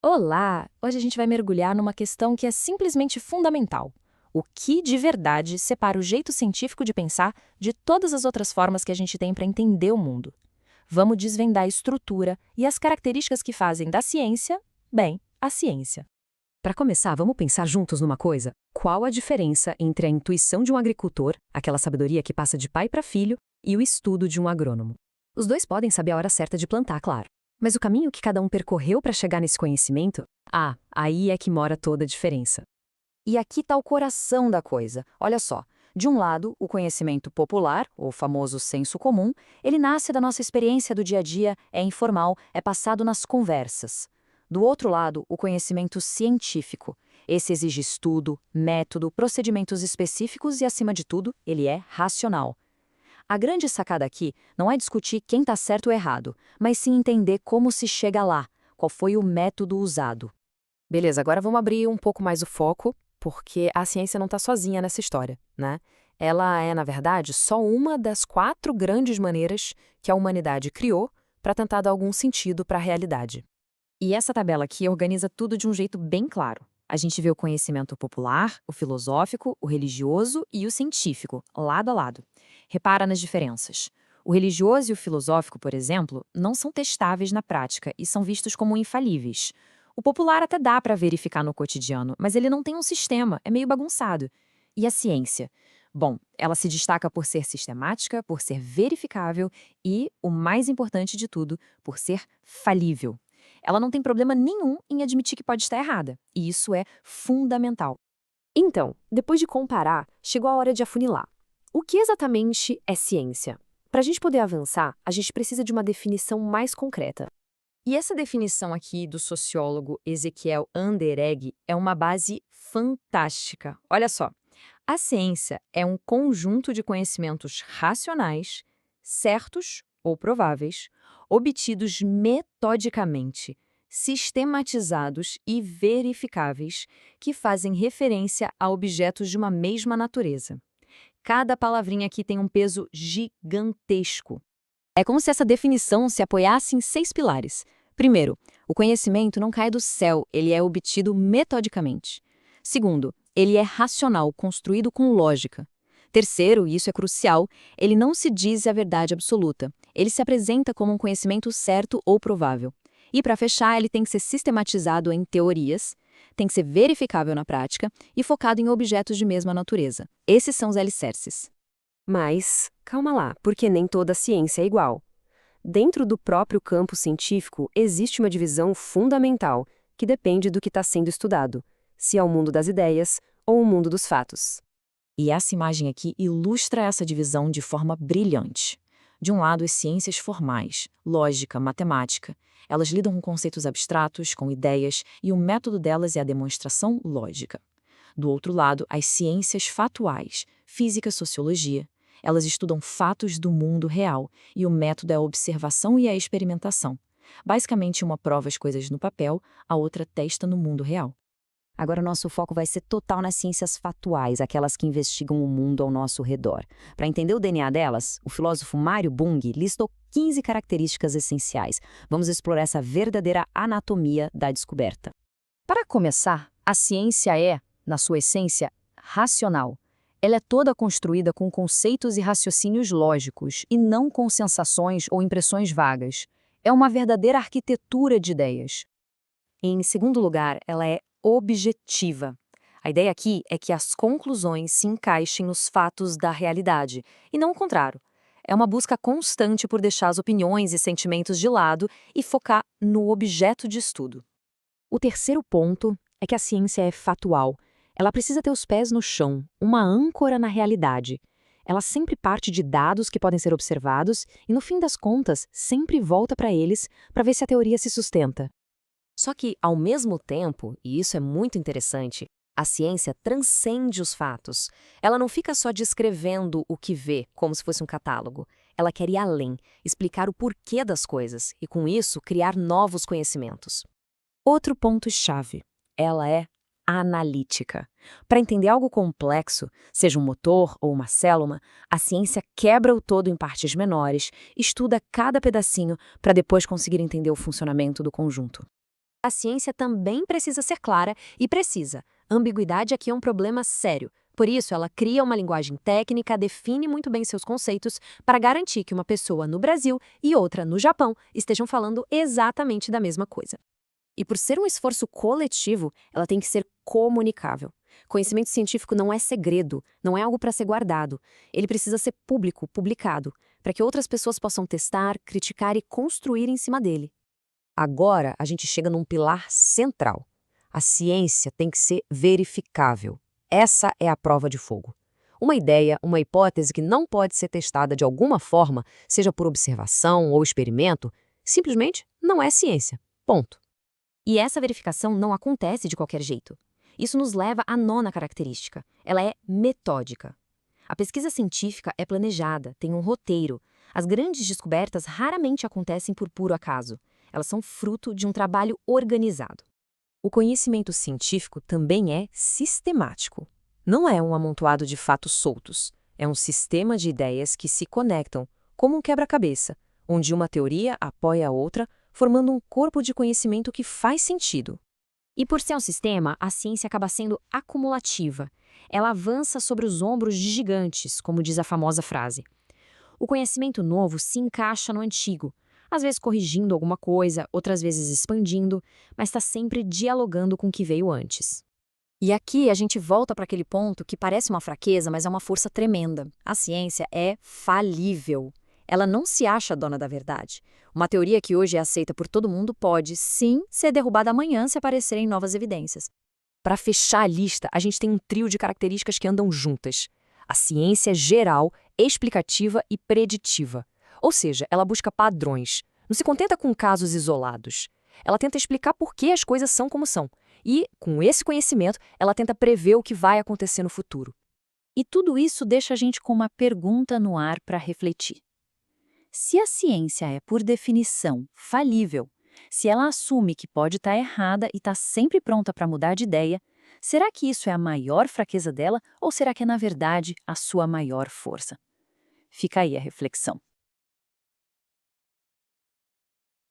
Olá! Hoje a gente vai mergulhar numa questão que é simplesmente fundamental. O que de verdade separa o jeito científico de pensar de todas as outras formas que a gente tem para entender o mundo? Vamos desvendar a estrutura e as características que fazem da ciência, bem, a ciência. Para começar, vamos pensar juntos numa coisa. Qual a diferença entre a intuição de um agricultor, aquela sabedoria que passa de pai para filho, e o estudo de um agrônomo? Os dois podem saber a hora certa de plantar, claro. Mas o caminho que cada um percorreu para chegar nesse conhecimento? Aí é que mora toda a diferença. E aqui está o coração da coisa. Olha só. De um lado, o conhecimento popular, o famoso senso comum, ele nasce da nossa experiência do dia a dia, é informal, é passado nas conversas. Do outro lado, o conhecimento científico. Esse exige estudo, método, procedimentos específicos e, acima de tudo, ele é racional. A grande sacada aqui não é discutir quem está certo ou errado, mas sim entender como se chega lá, qual foi o método usado. Beleza, agora vamos abrir um pouco mais o foco, porque a ciência não está sozinha nessa história, né? Ela é, na verdade, só uma das 4 grandes maneiras que a humanidade criou para tentar dar algum sentido para a realidade. E essa tabela aqui organiza tudo de um jeito bem claro. A gente vê o conhecimento popular, o filosófico, o religioso e o científico, lado a lado. Repara nas diferenças. O religioso e o filosófico, por exemplo, não são testáveis na prática e são vistos como infalíveis. O popular até dá para verificar no cotidiano, mas ele não tem um sistema, é meio bagunçado. E a ciência? Bom, ela se destaca por ser sistemática, por ser verificável e, o mais importante de tudo, por ser falível. Ela não tem problema nenhum em admitir que pode estar errada, e isso é fundamental. Então, depois de comparar, chegou a hora de afunilar. O que exatamente é ciência? Para a gente poder avançar, a gente precisa de uma definição mais concreta. E essa definição aqui do sociólogo Ezequiel Anderegg é uma base fantástica. Olha só, a ciência é um conjunto de conhecimentos racionais, certos ou prováveis, obtidos metodicamente, sistematizados e verificáveis, que fazem referência a objetos de uma mesma natureza. Cada palavrinha aqui tem um peso gigantesco. É como se essa definição se apoiasse em 6 pilares. Primeiro, o conhecimento não cai do céu, ele é obtido metodicamente. Segundo, ele é racional, construído com lógica. Terceiro, e isso é crucial, ele não se diz a verdade absoluta. Ele se apresenta como um conhecimento certo ou provável. E, para fechar, ele tem que ser sistematizado em teorias, tem que ser verificável na prática e focado em objetos de mesma natureza. Esses são os alicerces. Mas, calma lá, porque nem toda ciência é igual. Dentro do próprio campo científico, existe uma divisão fundamental, que depende do que está sendo estudado, se é o mundo das ideias ou o mundo dos fatos. E essa imagem aqui ilustra essa divisão de forma brilhante. De um lado, as ciências formais, lógica, matemática. Elas lidam com conceitos abstratos, com ideias, e o método delas é a demonstração lógica. Do outro lado, as ciências fatuais, física, sociologia. Elas estudam fatos do mundo real, e o método é a observação e a experimentação. Basicamente, uma prova as coisas no papel, a outra testa no mundo real. Agora, o nosso foco vai ser total nas ciências fatuais, aquelas que investigam o mundo ao nosso redor. Para entender o DNA delas, o filósofo Mário Bung listou 15 características essenciais. Vamos explorar essa verdadeira anatomia da descoberta. Para começar, a ciência é, na sua essência, racional. Ela é toda construída com conceitos e raciocínios lógicos, e não com sensações ou impressões vagas. É uma verdadeira arquitetura de ideias. Em segundo lugar, ela é objetiva. A ideia aqui é que as conclusões se encaixem nos fatos da realidade, e não o contrário. É uma busca constante por deixar as opiniões e sentimentos de lado e focar no objeto de estudo. O terceiro ponto é que a ciência é fatual. Ela precisa ter os pés no chão, uma âncora na realidade. Ela sempre parte de dados que podem ser observados e, no fim das contas, sempre volta para eles para ver se a teoria se sustenta. Só que, ao mesmo tempo, e isso é muito interessante, a ciência transcende os fatos. Ela não fica só descrevendo o que vê, como se fosse um catálogo. Ela quer ir além, explicar o porquê das coisas e, com isso, criar novos conhecimentos. Outro ponto-chave. Ela é analítica. Para entender algo complexo, seja um motor ou uma célula, a ciência quebra o todo em partes menores, estuda cada pedacinho para depois conseguir entender o funcionamento do conjunto. A ciência também precisa ser clara e precisa. Ambiguidade aqui é um problema sério. Por isso, ela cria uma linguagem técnica, define muito bem seus conceitos para garantir que uma pessoa no Brasil e outra no Japão estejam falando exatamente da mesma coisa. E por ser um esforço coletivo, ela tem que ser comunicável. Conhecimento científico não é segredo, não é algo para ser guardado. Ele precisa ser público, publicado, para que outras pessoas possam testar, criticar e construir em cima dele. Agora, a gente chega num pilar central. A ciência tem que ser verificável. Essa é a prova de fogo. Uma ideia, uma hipótese que não pode ser testada de alguma forma, seja por observação ou experimento, simplesmente não é ciência. Ponto. E essa verificação não acontece de qualquer jeito. Isso nos leva à nona característica. Ela é metódica. A pesquisa científica é planejada, tem um roteiro. As grandes descobertas raramente acontecem por puro acaso. Elas são fruto de um trabalho organizado. O conhecimento científico também é sistemático. Não é um amontoado de fatos soltos. É um sistema de ideias que se conectam, como um quebra-cabeça, onde uma teoria apoia a outra, formando um corpo de conhecimento que faz sentido. E por ser um sistema, a ciência acaba sendo acumulativa. Ela avança sobre os ombros de gigantes, como diz a famosa frase. O conhecimento novo se encaixa no antigo, às vezes corrigindo alguma coisa, outras vezes expandindo, mas está sempre dialogando com o que veio antes. E aqui a gente volta para aquele ponto que parece uma fraqueza, mas é uma força tremenda. A ciência é falível. Ela não se acha dona da verdade. Uma teoria que hoje é aceita por todo mundo pode, sim, ser derrubada amanhã se aparecerem novas evidências. Para fechar a lista, a gente tem um trio de características que andam juntas. A ciência é geral, explicativa e preditiva. Ou seja, ela busca padrões. Não se contenta com casos isolados. Ela tenta explicar por que as coisas são como são. E, com esse conhecimento, ela tenta prever o que vai acontecer no futuro. E tudo isso deixa a gente com uma pergunta no ar para refletir. Se a ciência é, por definição, falível, se ela assume que pode estar errada e está sempre pronta para mudar de ideia, será que isso é a maior fraqueza dela ou será que é, na verdade, a sua maior força? Fica aí a reflexão.